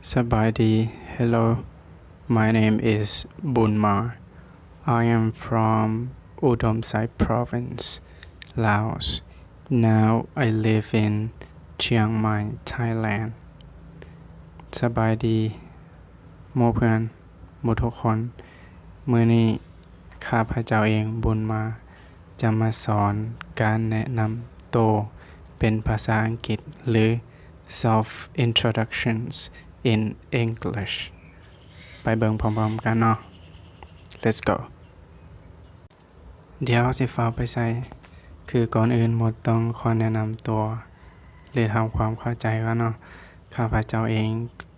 Sabadi, hello. My name is Bunmar. I am from Udomsai Province, Laos. Now I live in Chiang Mai, Thailand. สบายดีหมู่เพื่อนหมู่ทุกคน มื้อนี้ข้าพเจ้าเองบุญมาจะมาสอนการแนะนำตัวเป็นภาษาอังกฤษหรือ self introductions in English ไปเบิ่งพร้อมๆกันเนาะ Let's go เดี๋ยวสิฟ้าไปใส่คือก่อนอื่นหมดต้องขอแนะนำตัวหรือทำความเข้าใจกันเนาะข้าพเจ้าเอง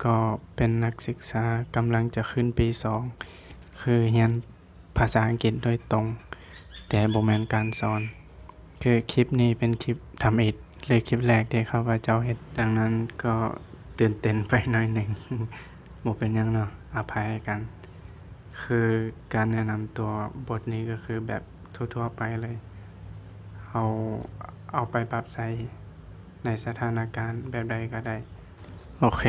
ก็เป็นนักศึกษากำลังจะขึ้นปี2คือเรียนภาษาอังกฤษโดยตรงแต่บ่แม่นการสอนคือคลิปนี้เป็นคลิปทำอิฐหรือคลิปแรกที่ข้าพเจ้าเฮ็ดดังนั้นก็ตื่นเต้นไปหน่อยหนึ่ง บ่เป็นหยังเนาะอภัยกันคือการแนะนำตัวบทนี้ก็คือแบบทั่วๆไปเลยเอาไปปรับใช้ในสถานการณ์แบบใดก็ได้โอเค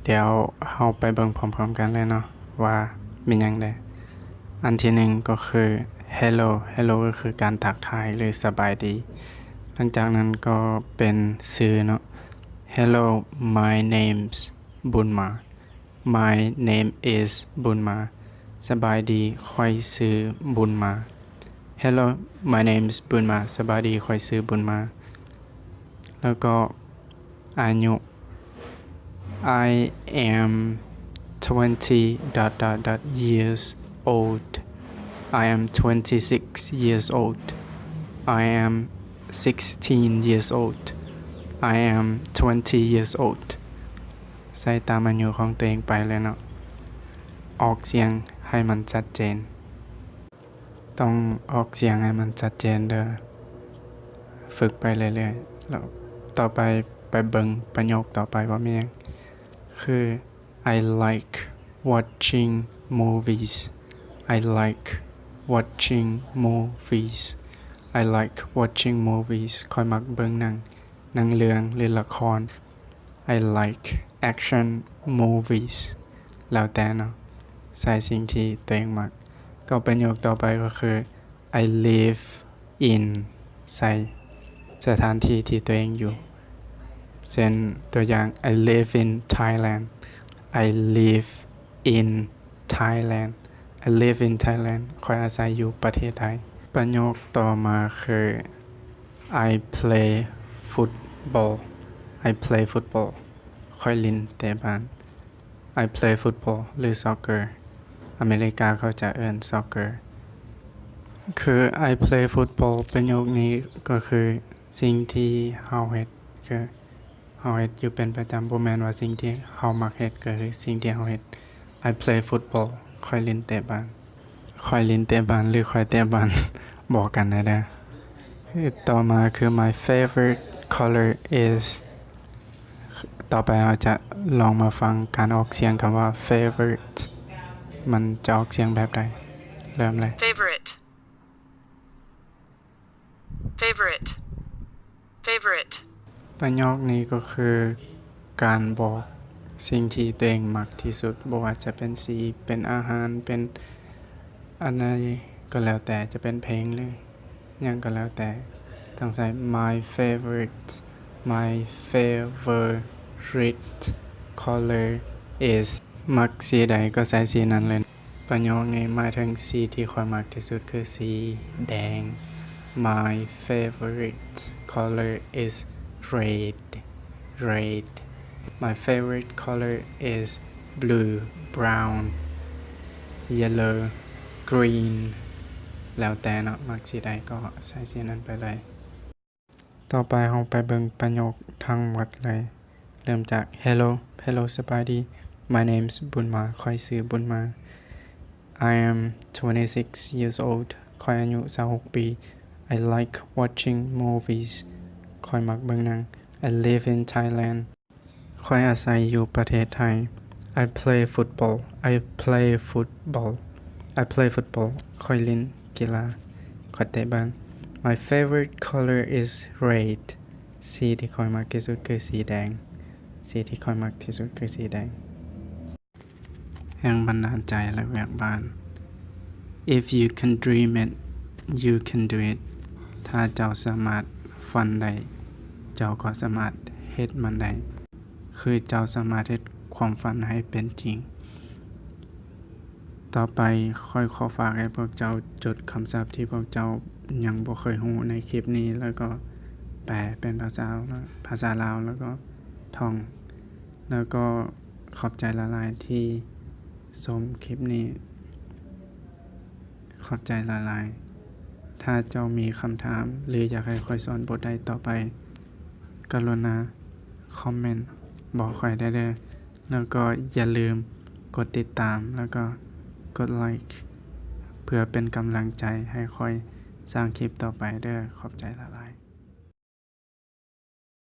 เดี๋ยวเราไปเบิ่งพร้อมๆกันเลยเนาะว่ามีหยังได้อันที่หนึ่งก็คือ hello ก็คือการทักทายหรือสบายดีหลังจากนั้นก็เป็นชื่อเนาะ hello my name's Bunma my name is Bunma สบายดีค่อยชื่อบุญมา hello my name's Bunma สบายดีค่อยชื่อบุญมาแล้วก็อายุ I am 20 years old I am 26 years old I am 16 years old I am 20 years old ใส่ตามอายุของตัวเองไปเลยเนาะออกเสียงให้มันชัดเจนต้องออกเสียงให้มันชัดเจนเด้อฝึกไปเรื่อยๆแล้วต่อไปเบิ่งประโยคต่อไปว่ามีหยังคือ I like watching movies I like watching movies I like watching movies ค่อยมักเบิ่งหนังเรื่องหรือละคร I like action movies แล้วแต่เนาะใส่สิ่งที่ตัวเองมักก็ประโยคต่อไปก็คือ I live in ใส่สถานที่ที่ตัวเองอยู่เช่นตัวอย่าง I live in Thailand I live in Thailand I live in Thailand ค่อยอาศัยอยู่ประเทศไทยประโยคต่อมาคือ I play football I play football ค่อยลินเตะบอล I play football หรือ soccer อเมริกาเขาจะเอิ้น soccer คือ I play football ประโยคนี้ก็คือสิ่งที่เฮาเฮ็ดคือเฮาเฮ็ดอยู่เป็นประจำบ่แม่นว่าสิ่งที่เฮามักเฮ็ดก็คือสิ่งที่เฮาเฮ็ด I play football ค่อยเล่นเตะบอลค่อยเล่นเตะบอลหรือค่อยเตะบอล บอกกันได้เด้อคือต่อมาคือ my favorite color is ต่อไปเราจะลองมาฟังการออกเสียงคำว่า favorite มันจะออกเสียงแบบใดเริ่มเลย favorite favorite favorite ประโยคนี้ก็คือการบอกสิ่งที่ตัวเองมักที่สุดบ่ว่าจะเป็นสีเป็นอาหารเป็นอะไรก็แล้วแต่จะเป็นเพลงเลยยังก็แล้วแต่ต้องใส่ my favorite my favorite color is มักสีใดก็ใส่สีนั้นเลยประโยคนี้หมายถึงสีที่ข้อยมักที่สุดคือสีแดง my favorite color is red My favorite color is blue, brown, yellow, green แล้วแต่เนาะมักสีใดก็ใส่สีนั้นไปเลยต่อไปเราไปเบิ่งประโยคทั้งหมดเลยเริ่มจาก Hello สบายดี My name's Bunma ค่อยชื่อบุญมา I am 26 years old ค่อยอายุ26ปี I like watching movies ค่อยมักเบิ่งหนัง I live in Thailandค่อยอาศัยอยู่ประเทศไทย I play football ค่อยเล่นกีฬาค่อยเตะบอล My favorite color is red สีที่ค่อยมักที่สุดคือสีแดงสีที่ค่อยมักที่สุดคือสีแดง แรงบันดาลใจและเวียกบ้าน If you can dream it you can do it ถ้าเจ้าสามารถฝันได้เจ้าก็สามารถเฮ็ดมันได้คือเจ้าสามารถเฮ็ดความฝันให้เป็นจริงต่อไปค่อยขอฝากให้พวกเจ้าจดคำศัพท์ที่พวกเจ้ายังบ่เคยรู้ในคลิปนี้แล้วก็แปลเป็นภาษาลาวแล้วก็ท่องแล้วก็ขอบใจหลายๆที่ชมคลิปนี้ขอบใจหลายๆถ้าเจ้ามีคำถามหรืออยากให้ค่อยสอนบทใดต่อไปกรุณาคอมเมนต์บอกค่อยได้เด้อแล้วก็อย่าลืมกดติดตามแล้วก็กดไลค์เพื่อเป็นกำลังใจให้ค่อยสร้างคลิปต่อไปเด้อขอบใจหลายๆ